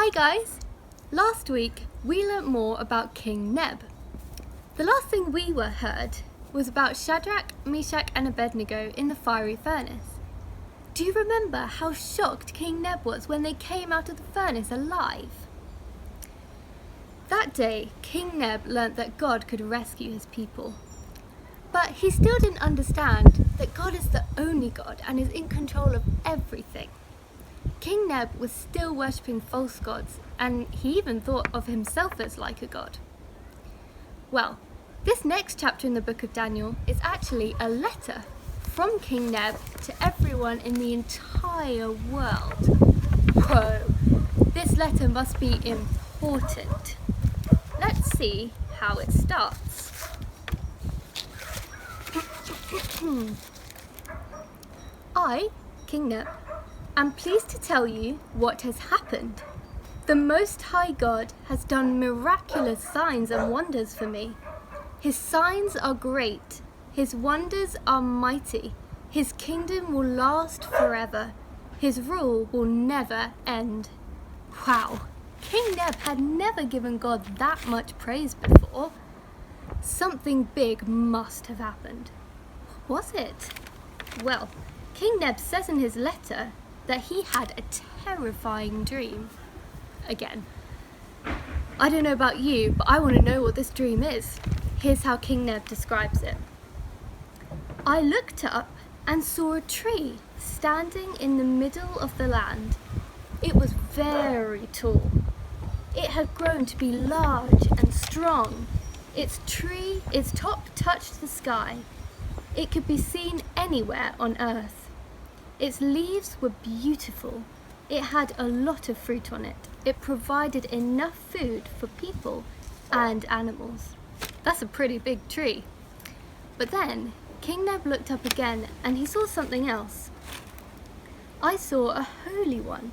Hi guys! Last week we learnt more about King Neb. The last thing we heard was about Shadrach, Meshach and Abednego in the fiery furnace. Do you remember how shocked King Neb was when they came out of the furnace alive? That day, King Neb learnt that God could rescue his people. But he still didn't understand that God is the only God and is in control of everything. King Neb was still worshipping false gods, and he even thought of himself as like a god. Well, this next chapter in the book of Daniel is actually a letter from King Neb to everyone in the entire world. Whoa, this letter must be important. Let's see how it starts. I, King Neb, am pleased to tell you what has happened. The Most High God has done miraculous signs and wonders for me. His signs are great. His wonders are mighty. His kingdom will last forever. His rule will never end. Wow, King Neb had never given God that much praise before. Something big must have happened. What was it? Well, King Neb says in his letter that he had a terrifying dream. Again, I don't know about you, but I want to know what this dream is. Here's how King Neb describes it. I looked up and saw a tree standing in the middle of the land. It was very tall. It had grown to be large and strong. Its top touched the sky. It could be seen anywhere on earth. Its leaves were beautiful. It had a lot of fruit on it. It provided enough food for people and animals. That's a pretty big tree. But then King Neb looked up again and he saw something else. I saw a holy one.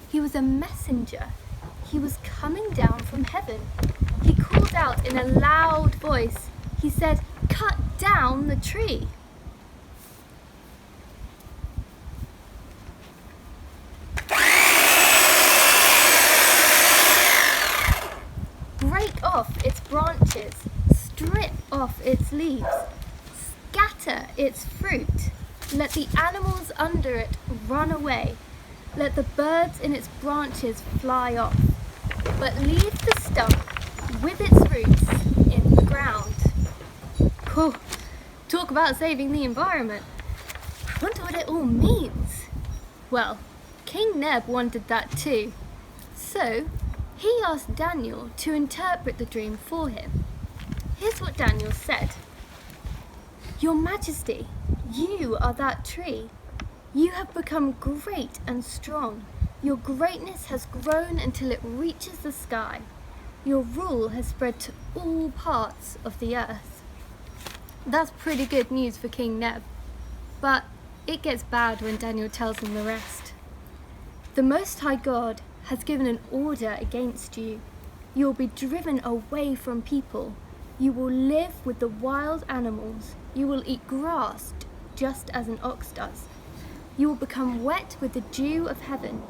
He was a messenger. He was coming down from heaven. He called out in a loud voice. He said, "Cut down the tree." Break off its branches, strip off its leaves, scatter its fruit. Let the animals under it run away. Let the birds in its branches fly off. But leave the stump with its roots in the ground. Oh, talk about saving the environment. I wonder what it all means. Well, King Neb wondered that too. So he asked Daniel to interpret the dream for him. Here's what Daniel said. Your Majesty, you are that tree. You have become great and strong. Your greatness has grown until it reaches the sky. Your rule has spread to all parts of the earth. That's pretty good news for King Neb. But it gets bad when Daniel tells him the rest. The Most High God has given an order against you. You will be driven away from people. You will live with the wild animals. You will eat grass just as an ox does. You will become wet with the dew of heaven.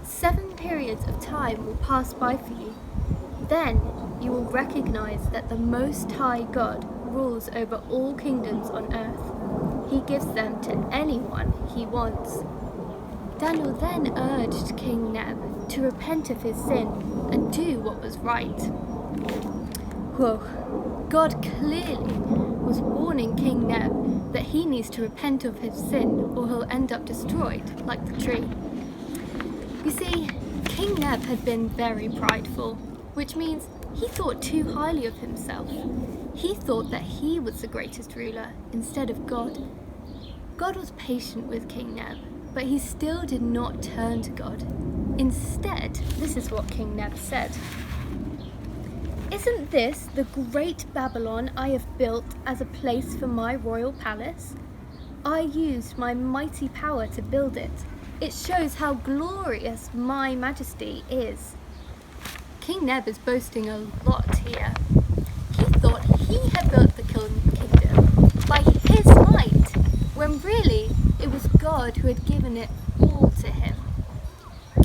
7 periods of time will pass by for you. Then you will recognize that the Most High God rules over all kingdoms on earth. He gives them to anyone he wants. Daniel then urged King Neb to repent of his sin and do what was right. Whoa, God clearly was warning King Neb that he needs to repent of his sin or he'll end up destroyed like the tree. You see, King Neb had been very prideful, which means he thought too highly of himself. He thought that he was the greatest ruler instead of God. God was patient with King Neb, but he still did not turn to God. Instead, this is what King Neb said. Isn't this the great Babylon I have built as a place for my royal palace? I used my mighty power to build it. It shows how glorious my majesty is. King Neb is boasting a lot here. He thought he had built the kingdom by his might, when really it was God who had given it all to him.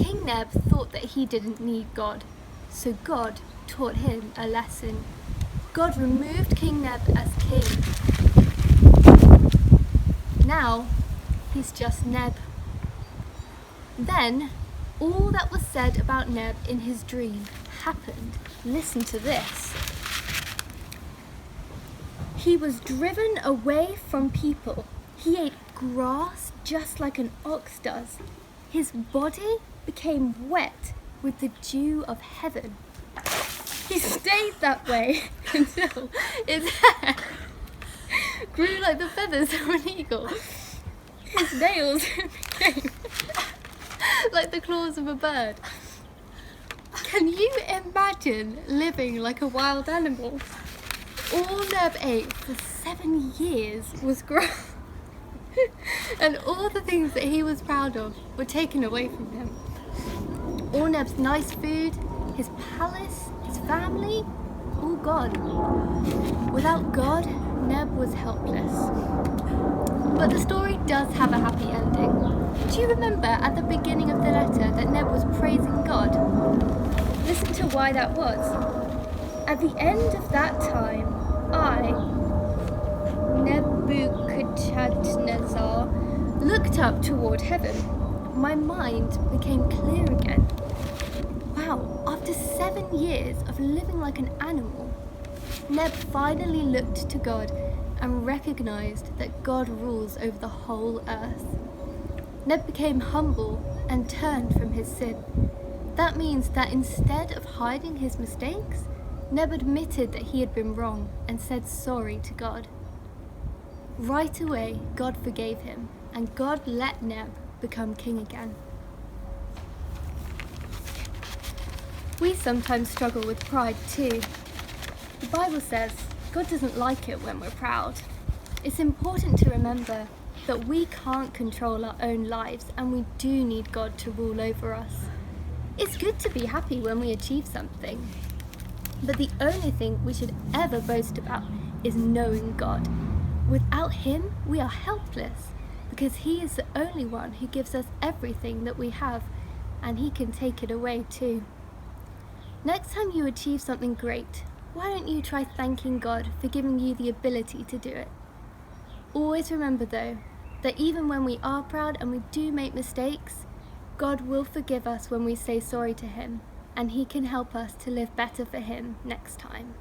King Neb thought that he didn't need God, so God taught him a lesson. God removed King Neb as king. Now, he's just Neb. Then, all that was said about Neb in his dream happened. Listen to this. He was driven away from people. He ate grass just like an ox does. His body became wet with the dew of heaven. He stayed that way until his hair grew like the feathers of an eagle. His nails became like the claws of a bird. Can you imagine living like a wild animal? All Neb ate for 7 years was grass, and all the things that he was proud of were taken away from him. All Neb's nice food, his palace, his family, all gone. Without God, Neb was helpless. But the story does have a happy ending. Do you remember at the beginning of the letter that Neb was praising God? Listen to why that was. At the end of that time, I, Nebuchadnezzar, looked up toward heaven. My mind became clear again. Wow, after 7 years of living like an animal, Neb finally looked to God and recognized that God rules over the whole earth. Neb became humble and turned from his sin. That means that instead of hiding his mistakes, Neb admitted that he had been wrong and said sorry to God. Right away, God forgave him, and God let Neb become king again. We sometimes struggle with pride too. The Bible says God doesn't like it when we're proud. It's important to remember that we can't control our own lives and we do need God to rule over us. It's good to be happy when we achieve something, but the only thing we should ever boast about is knowing God. Without Him, we are helpless because He is the only one who gives us everything that we have, and He can take it away too. Next time you achieve something great, why don't you try thanking God for giving you the ability to do it? Always remember though, that even when we are proud and we do make mistakes, God will forgive us when we say sorry to Him, and He can help us to live better for Him next time.